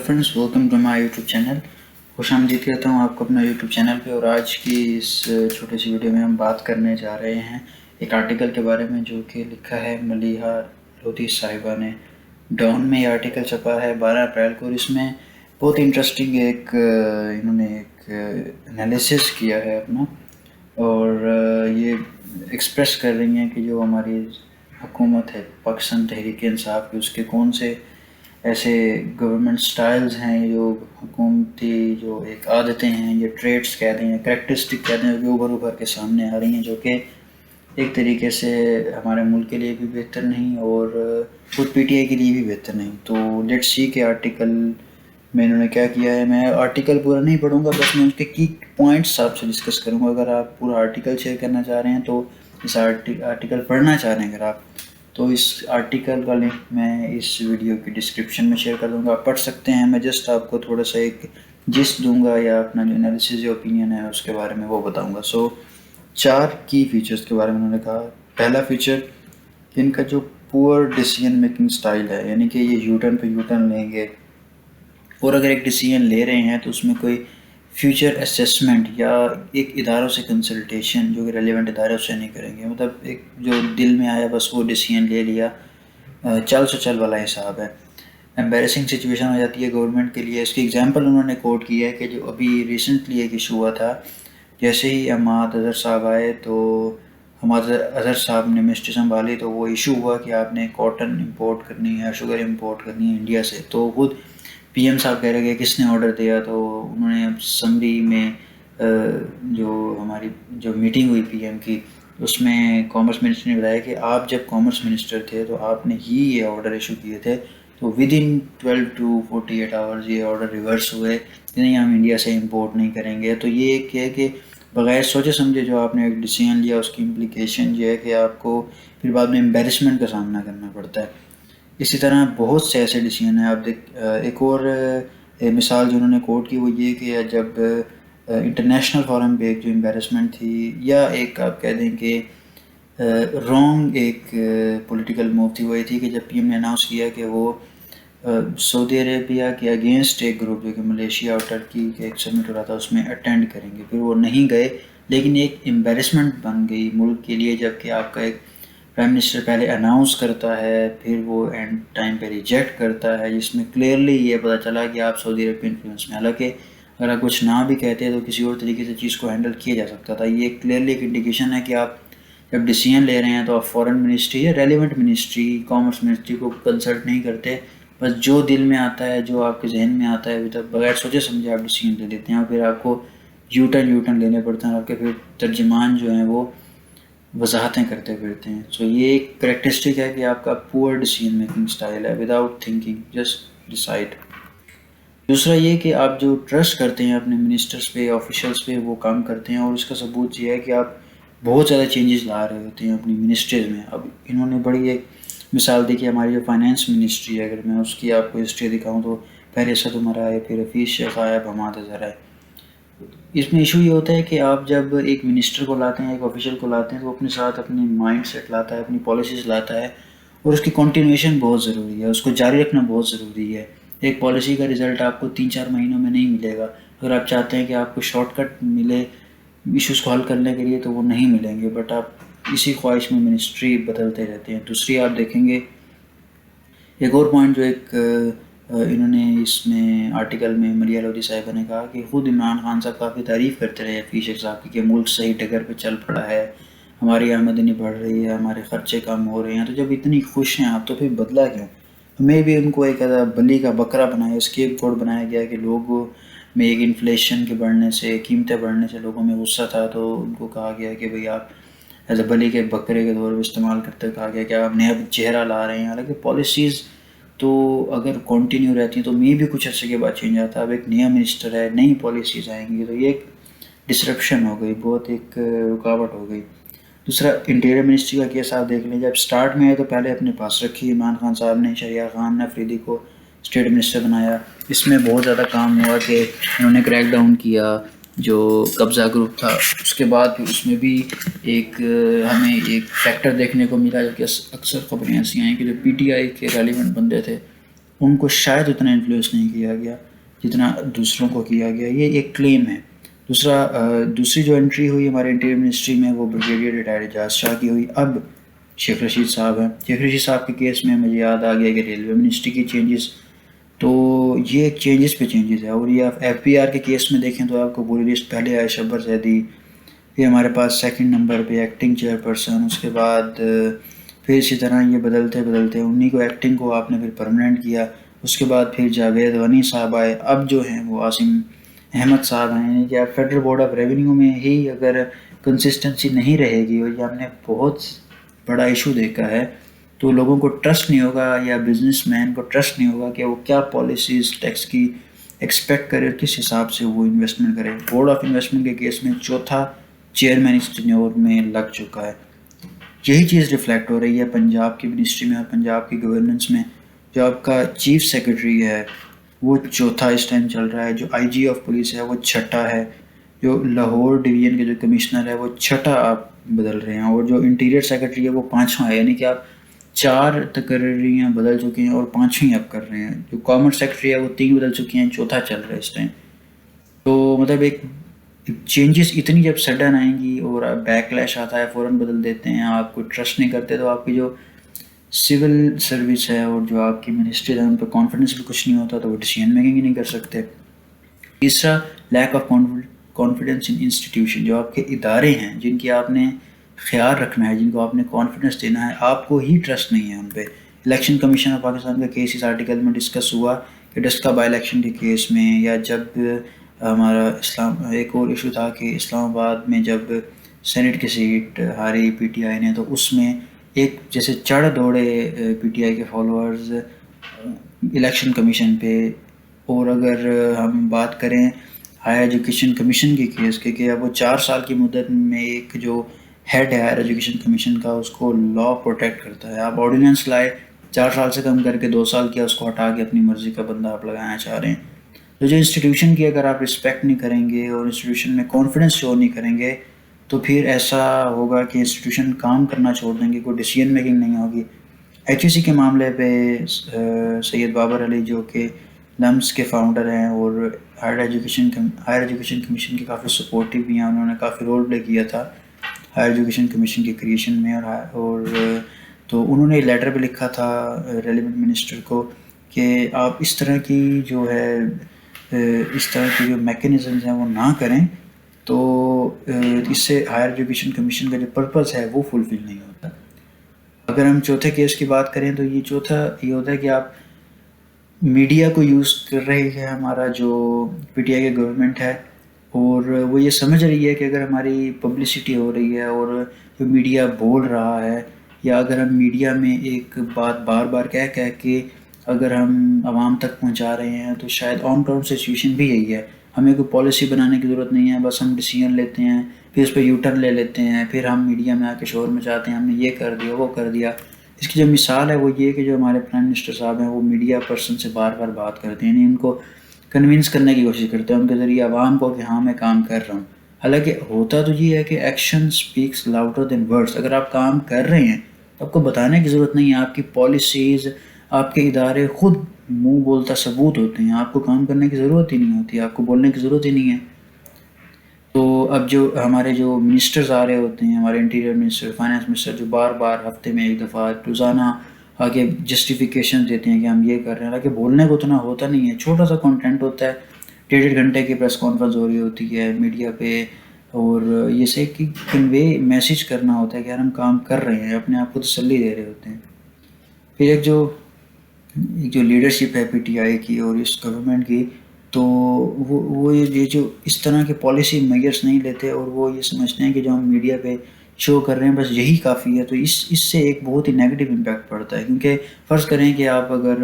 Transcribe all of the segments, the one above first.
Friends welcome to my YouTube channel. خوش آمدید کہتا ہوں آپ کو اپنا یوٹیوب چینل پہ. اور آج کی اس چھوٹی سی ویڈیو میں ہم بات کرنے جا رہے ہیں ایک آرٹیکل کے بارے میں جو کہ لکھا ہے ملیحہ لودھی صاحبہ نے. ڈان میں یہ آرٹیکل چھپا ہے 12 اپریل کو, اور اس میں بہت انٹرسٹنگ انہوں نے ایک انالیسس کیا ہے اپنا, اور یہ ایکسپریس کر رہی ہیں کہ جو ہماری حکومت ہے پاکستان تحریک انصاف کی, اس کے کون سے ایسے گورنمنٹ سٹائلز ہیں, جو حکومتی جو ایک عادتیں ہیں, یہ ٹریٹس کہتے ہیں, کریکٹرسٹک کہتے ہیں, جو ابھر کے سامنے آ رہی ہیں, جو کہ ایک طریقے سے ہمارے ملک کے لیے بھی بہتر نہیں اور خود پی ٹی آئی کے لیے بھی بہتر نہیں. تو لیٹ سی کے آرٹیکل میں انہوں نے کیا کیا ہے. میں آرٹیکل پورا نہیں پڑھوں گا, بس میں اس کے کی پوائنٹس آپ سے ڈسکس کروں گا. اگر آپ پورا آرٹیکل شیئر کرنا چاہ رہے ہیں تو اس آرٹیکل پڑھنا چاہ رہے ہیں اگر آپ, تو اس آرٹیکل کا لنک میں اس ویڈیو کی ڈسکرپشن میں شیئر کر دوں گا, آپ پڑھ سکتے ہیں. میں جسٹ آپ کو تھوڑا سا ایک جسٹ دوں گا یا اپنا جو انالیسز یا اوپینین ہے اس کے بارے میں وہ بتاؤں گا. 4 کی فیچرز کے بارے میں انہوں نے کہا. پہلا فیچر کہ ان کا جو پور ڈیسیجن میکنگ سٹائل ہے, یعنی کہ یہ یو ٹرن پہ یو ٹرن لیں گے, اور اگر ایک ڈیسیجن لے رہے ہیں تو اس میں کوئی فیوچر اسیسمنٹ یا ایک اداروں سے کنسلٹیشن جو کہ ریلیونٹ اداروں سے نہیں کریں گے. مطلب ایک جو دل میں آیا بس وہ ڈیسیجن لے لیا, چل سو چل والا حساب ہے. امبیرسنگ سچویشن ہو جاتی ہے گورنمنٹ کے لیے. اس کی ایگزامپل انہوں نے کوٹ کی ہے کہ جو ابھی ریسنٹلی ایک ایشو ہوا تھا, جیسے ہی حماد اظہر صاحب آئے تو حماد اظہر صاحب نے منسٹری سنبھالی تو وہ ایشو ہوا کہ آپ نے کاٹن امپورٹ کرنی ہے, شوگر امپورٹ کرنی ہے انڈیا سے. تو خود پی ایم صاحب کہہ رہے کہ کس نے آرڈر دیا, تو انہوں نے سمری میں جو ہماری جو میٹنگ ہوئی پی ایم کی, اس میں کامرس منسٹر نے بتایا کہ آپ جب کامرس منسٹر تھے تو آپ نے ہی یہ آرڈر ایشو کیے تھے, تو ود ان 12 to 48 آورز یہ آرڈر ریورس ہوئے کہ نہیں ہم انڈیا سے امپورٹ نہیں کریں گے. تو یہ ایک ہے کہ بغیر سوچے سمجھے جو آپ نے ایک ڈیسیجن لیا, اس کی امپلیکیشن یہ ہے کہ آپ کو پھر بعد میں امبیرسمنٹ کا سامنا کرنا پڑتا ہے. اسی طرح بہت سے ایسے ڈیسیجن ہیں. آپ ایک اور مثال جو انہوں نے کوٹ کی وہ یہ کہ جب انٹرنیشنل فورم پہ ایک جو امبیرسمنٹ تھی, یا ایک آپ کہہ دیں کہ رانگ ایک پولیٹیکل موو تھی, وہ یہ تھی کہ جب پی ایم نے اناؤنس کیا کہ وہ سعودی عربیہ کے اگینسٹ ایک گروپ جو کہ ملیشیا اور ٹرکی کے ایک سمٹ ہو رہا تھا اس میں اٹینڈ کریں گے, پھر وہ نہیں گئے, لیکن ایک امبیرسمنٹ بن گئی ملک کے لیے. جب کہ آپ کا ایک پرائم منسٹر پہلے اناؤنس کرتا ہے پھر وہ اینڈ ٹائم پہ ریجیکٹ کرتا ہے, جس میں کلیئرلی یہ پتہ چلا کہ آپ سعودی عرب کے انفلوئنس میں, حالانکہ اگر آپ کچھ نہ بھی کہتے تو کسی اور طریقے سے چیز کو ہینڈل کیا جا سکتا تھا. یہ کلیئرلی ایک انڈیکیشن ہے کہ آپ جب ڈیسیجن لے رہے ہیں تو آپ فورن منسٹری یا ریلیونٹ منسٹری کامرس منسٹری کو کنسلٹ نہیں کرتے, بس جو دل میں آتا ہے جو آپ کے ذہن میں آتا ہے بغیر سوچے سمجھے آپ ڈیسیجن لے لیتے ہیں, اور پھر آپ کو یو ٹرن لینے پڑتے ہیں, اور آپ کے پھر ترجمان جو ہیں وہ وضاحتیں کرتے پھرتے ہیں. سو یہ ایک کریکٹرسٹک ہے کہ آپ کا پور ڈیسیجن میکنگ سٹائل ہے, وداؤٹ تھنکنگ جسٹ ڈیسائڈ. دوسرا یہ کہ آپ جو ٹرسٹ کرتے ہیں اپنے منسٹرز پہ, آفیشلز پہ, وہ کام کرتے ہیں, اور اس کا ثبوت یہ ہے کہ آپ بہت زیادہ چینجز لا رہے ہوتے ہیں اپنی منسٹریز میں. اب انہوں نے بڑی ایک مثال دی کہ ہماری جو فائنانس منسٹری ہے, اگر میں اس کی آپ کو ہسٹری دکھاؤں تو پہلے اسد عمر آئے, پھر حفیظ شیخ آیا, اب حماد اظہر آئے. اس میں ایشو یہ ہوتا ہے کہ آپ جب ایک منسٹر کو لاتے ہیں, ایک آفیشل کو لاتے ہیں, تو اپنے ساتھ اپنی مائنڈ سیٹ لاتا ہے, اپنی پالیسیز لاتا ہے, اور اس کی کنٹینیویشن بہت ضروری ہے, اس کو جاری رکھنا بہت ضروری ہے. ایک پالیسی کا رزلٹ آپ کو 3-4 مہینوں میں نہیں ملے گا. اگر آپ چاہتے ہیں کہ آپ کو شارٹ کٹ ملے ایشوز کو حل کرنے کے لیے تو وہ نہیں ملیں گے, بٹ آپ اسی خواہش میں منسٹری بدلتے رہتے ہیں. دوسری آپ دیکھیں گے ایک اور پوائنٹ جو ایک انہوں نے اس میں آرٹیکل میں ملیحہ لودھی صاحبہ نے کہا کہ خود عمران خان صاحب کافی تعریف کرتے رہے حفیظ شیخ صاحب کی کہ ملک صحیح ڈگر پہ چل پڑا ہے, ہماری آمدنی بڑھ رہی ہے, ہمارے خرچے کم ہو رہے ہیں. تو جب اتنی خوش ہیں آپ تو پھر بدلا کیوں؟ ہمیں بھی ان کو ایک بلی کا بکرا بنایا, اسکیپ گوٹ بنایا گیا کہ لوگوں میں ایک انفلیشن کے بڑھنے سے, قیمتیں بڑھنے سے لوگوں میں غصہ تھا, تو ان کو کہا گیا کہ بھئی آپ ایز اے بلی کے بکرے کے طور پر استعمال کرتے ہوئے کہا گیا کہ آپ نیا چہرہ لا رہے ہیں. حالانکہ پالیسیز تو اگر کنٹینیو رہتی ہیں تو میں بھی کچھ عرصے کے بعد چینج آتا ہے. اب ایک نیا منسٹر ہے, نئی پالیسیز آئیں گی, تو یہ ایک ڈسرپشن ہو گئی, بہت ایک رکاوٹ ہو گئی. دوسرا انٹیریئر منسٹری کا کیس آپ دیکھ لیں, جب سٹارٹ میں آئے تو پہلے اپنے پاس رکھی. عمران خان صاحب نے شہریار خان افریدی کو اسٹیٹ منسٹر بنایا. اس میں بہت زیادہ کام ہوا کہ انہوں نے کریک ڈاؤن کیا جو قبضہ گروپ تھا. اس کے بعد پھر اس میں بھی ایک ہمیں ایک فیکٹر دیکھنے کو ملا, جو کہ اکثر خبریں ایسی آئیں کہ جو پی ٹی آئی کے ریلیونٹ بندے تھے ان کو شاید اتنا انفلوئنس نہیں کیا گیا جتنا دوسروں کو کیا گیا، یہ ایک کلیم ہے۔ دوسری جو انٹری ہوئی ہمارے انٹیریئر منسٹری میں وہ بریگیڈیئر ریٹائرڈ اعجاز شاہ کی ہوئی۔ اب شیخ رشید صاحب ہیں، شیخ رشید صاحب کے کیس میں مجھے یاد آ گیا کہ ریلوے منسٹری کی چینجز، تو یہ ایک چینجز پہ چینجز ہے۔ اور یہ آپ ایف بی آر کے کیس میں دیکھیں تو آپ کو پوری لسٹ پہلے آئے شبر زیدی، پھر ہمارے پاس سیکنڈ نمبر پہ ایکٹنگ چیئر پرسن، اس کے بعد پھر اسی طرح یہ بدلتے انہی کو ایکٹنگ کو آپ نے پھر پرماننٹ کیا، اس کے بعد پھر جاوید غنی صاحب آئے، اب جو ہیں وہ عاصم احمد صاحب ہیں۔ یعنی کہ فیڈرل بورڈ آف ریونیو میں ہی اگر کنسسٹنسی نہیں رہے گی، اور یہ ہم نے بہت بڑا ایشو دیکھا ہے، تو لوگوں کو ٹرسٹ نہیں ہوگا یا بزنس مین کو ٹرسٹ نہیں ہوگا کہ وہ کیا پالیسیز ٹیکس کی ایکسپیکٹ کرے اور کس حساب سے وہ انویسٹمنٹ کرے۔ بورڈ آف انویسٹمنٹ کے کیس میں چوتھا چیئرمین اس ٹینیور میں لگ چکا ہے۔ یہی چیز ریفلیکٹ ہو رہی ہے پنجاب کی منسٹری میں اور پنجاب کی گورننس میں۔ جو آپ کا چیف سیکرٹری ہے وہ چوتھا اس ٹائم چل رہا ہے، جو آئی جی آف پولیس ہے وہ چھٹا ہے، جو لاہور ڈویژن کے جو کمشنر ہے وہ چھٹا آپ بدل رہے ہیں، اور جو انٹیریئر سیکرٹری ہے وہ پانچواں ہے۔ یعنی کہ آپ 4 تقرریاں بدل چکے ہیں اور 5ویں آپ کر رہے ہیں۔ جو کامرس سیکرٹری ہے وہ 3 بدل چکی ہیں، چوتھا چل رہا ہے اس ٹائم۔ تو مطلب ایک چینجز اتنی جب سڈن آئیں گی اور بیک لیش آتا ہے، فوراً بدل دیتے ہیں، آپ کو ٹرسٹ نہیں کرتے، تو آپ کی جو سول سروس ہے اور جو آپ کی منسٹری ہے ان پہ کانفیڈنس بھی کچھ نہیں ہوتا، تو وہ ڈیسیژن میکنگ ہی نہیں کر سکتے۔ تیسرا lack of confidence in institution, جو آپ کے ادارے ہیں جن کی آپ نے خیال رکھنا ہے، جن کو آپ نے کانفیڈنس دینا ہے، آپ کو ہی ٹرسٹ نہیں ہے ان پہ۔ الیکشن کمیشن آف پاکستان کا کیس اس آرٹیکل میں ڈسکس ہوا کہ ڈسکا بائی الیکشن کے کیس میں، یا جب ہمارا ایک اور ایشو تھا کہ اسلام آباد میں جب سینٹ کی set Hari P T I نے، تو اس میں ایک جیسے چڑھ دوڑے پی ٹی آئی کے فالوورز الیکشن کمیشن پہ۔ اور اگر ہم بات کریں ہائر ایجوکیشن کمیشن کے کیس کے، کہ اب وہ 4 سال کی مدت میں ایک جو ہیڈ ہے ہائر ایجوکیشن کمیشن کا، اس کو لا پروٹیکٹ کرتا ہے۔ آپ آرڈیننس لائے 4 سال سے کم کر کے 2 سال کیا، اس کو ہٹا کے اپنی مرضی کا بندہ آپ لگانا چاہ رہے ہیں۔ تو جو انسٹیٹیوشن کی اگر آپ رسپیکٹ نہیں کریں گے اور انسٹیٹیوشن میں کانفیڈنس شو نہیں کریں گے، تو پھر ایسا ہوگا کہ انسٹیٹیوشن کام کرنا چھوڑ دیں گے، کوئی ڈیسیژن میکنگ نہیں ہوگی۔ ایچ ای سی کے معاملے پہ سید بابر علی جو کہ لمس کے فاؤنڈر ہیں اور ہائر ایجوکیشن کمیشن کے کافی سپورٹیو بھی ہیں، انہوں نے کافی رول پلے کیا تھا ہائر ایجوکیشن کمیشن کی کریشن میں، اور تو انہوں نے لیٹر بھی لکھا تھا ریلیونٹ منسٹر کو کہ آپ اس طرح کی جو ہے اس طرح کی جو میکینزمز ہیں وہ نہ کریں، تو اس سے ہائر ایجوکیشن کمیشن کا جو پرپز ہے وہ فلفل نہیں ہوتا۔ اگر ہم چوتھے کیس کی بات کریں تو یہ چوتھا یہ ہوتا ہے کہ آپ میڈیا کو یوز کر رہی ہے ہمارا جو پی ٹی آئی کی گورنمنٹ ہے، اور وہ یہ سمجھ رہی ہے کہ اگر ہماری پبلسٹی ہو رہی ہے اور جو میڈیا بول رہا ہے، یا اگر ہم میڈیا میں ایک بات بار بار کہہ کے اگر ہم عوام تک پہنچا رہے ہیں، تو شاید آن گراؤنڈ سچویشن بھی یہی ہے۔ ہمیں کوئی پالیسی بنانے کی ضرورت نہیں ہے، بس ہم ڈیسیژن لیتے ہیں، پھر اس پہ یو ٹرن لے لیتے ہیں، پھر ہم میڈیا میں آ کے شور مچاتے ہیں ہم نے یہ کر دیا وہ کر دیا۔ اس کی جو مثال ہے وہ یہ کہ جو ہمارے پرائم منسٹر صاحب ہیں وہ میڈیا پرسن سے بار بار بات کرتے ہیں، یعنی ان کو کنونس کرنے کی کوشش کرتے ہیں ان کے ذریعے عوام کو کہ ہاں میں کام کر رہا ہوں۔ حالانکہ ہوتا تو یہ ہے کہ action specs louder than words. اگر آپ کام کر رہے ہیں تو آپ کو بتانے کی ضرورت نہیں ہے، آپ کی پالیسیز آپ کے ادارے خود منہ بولتا ثبوت ہوتے ہیں، آپ کو کام کرنے کی ضرورت ہی نہیں ہوتی، آپ کو بولنے کی ضرورت ہی نہیں ہے۔ تو اب جو ہمارے جو منسٹرز آ رہے ہوتے ہیں، ہمارے انٹیریئر منسٹر، فائنانس منسٹر، جو بار بار ہفتے میں ایک دفعہ روزانہ آگے جسٹیفیکیشن دیتے ہیں کہ ہم یہ کر رہے ہیں، حالانکہ بولنے کو اتنا ہوتا نہیں ہے، چھوٹا سا کنٹینٹ ہوتا ہے، 1.5 گھنٹے کی پریس کانفرنس ہو رہی ہوتی ہے میڈیا پہ، اور یہ سے کہ کنوے میسیج کرنا ہوتا ہے کہ یار ہم کام کر رہے ہیں، اپنے آپ کو تسلی دے رہے ہوتے ہیں۔ پھر ایک جو لیڈرشپ ہے پی ٹی آئی کی اور اس گورنمنٹ کی، تو وہ یہ جو اس طرح کے پالیسی میئرس نہیں لیتے، اور وہ یہ سمجھتے ہیں کہ جو ہم میڈیا پہ شو کر رہے ہیں بس یہی کافی ہے، تو اس سے ایک بہت ہی نیگیٹو امپیکٹ پڑتا ہے۔ کیونکہ فرض کریں کہ آپ اگر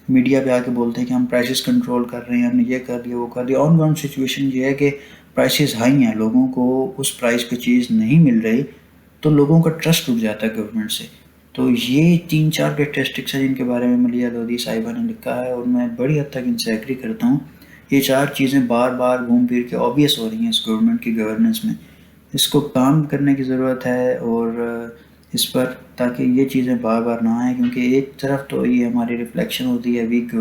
میڈیا پہ آ کے بولتے ہیں کہ ہم پرائسز کنٹرول کر رہے ہیں، ہم نے یہ کر دیا وہ کر دیا، آن گراؤنڈ سچویشن یہ ہے کہ پرائسز ہائی ہیں، لوگوں کو اس پرائس پہ چیز نہیں مل رہی، تو لوگوں کا ٹرسٹ اٹھ جاتا ہے گورنمنٹ سے۔ تو یہ 3-4 کریکٹرسٹکس ہیں جن کے بارے میں ملیحہ لودھی صاحبہ نے لکھا ہے، اور میں بڑی حد تک ان سے ایگری کرتا ہوں۔ یہ 4 چیزیں بار بار گھوم پھر کے آبویس ہو رہی ہیں اس گورنمنٹ کی گورننس میں، اس کو کام کرنے کی ضرورت ہے، اور اس پر، تاکہ یہ چیزیں بار بار نہ آئیں، کیونکہ ایک طرف تو یہ ہماری ریفلیکشن ہوتی ہے ویک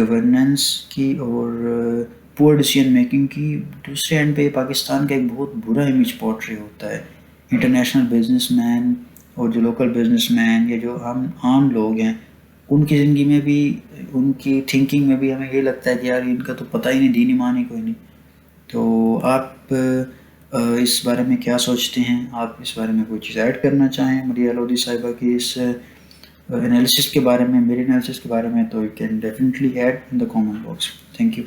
گورننس کی اور پور ڈیسیجن میکنگ کی، دوسرے اینڈ پہ پاکستان کا ایک بہت برا امیج پورٹری ہوتا ہے۔ انٹرنیشنل بزنس مین اور جو لوکل بزنس مین یا جو عام لوگ ہیں، ان کی زندگی میں بھی، ان کی تھنکنگ میں بھی ہمیں یہ لگتا ہے کہ یار ان کا تو پتہ ہی نہیں، دین ایمان ہی کوئی نہیں۔ تو آپ اس بارے میں کیا سوچتے ہیں؟ آپ اس بارے میں کوئی چیز ایڈ کرنا چاہیں ملیحہ لودھی صاحبہ کی اس انالیسس کے بارے میں، میرے انالیسس کے بارے میں، تو you can definitely add in the comment box. Thank you.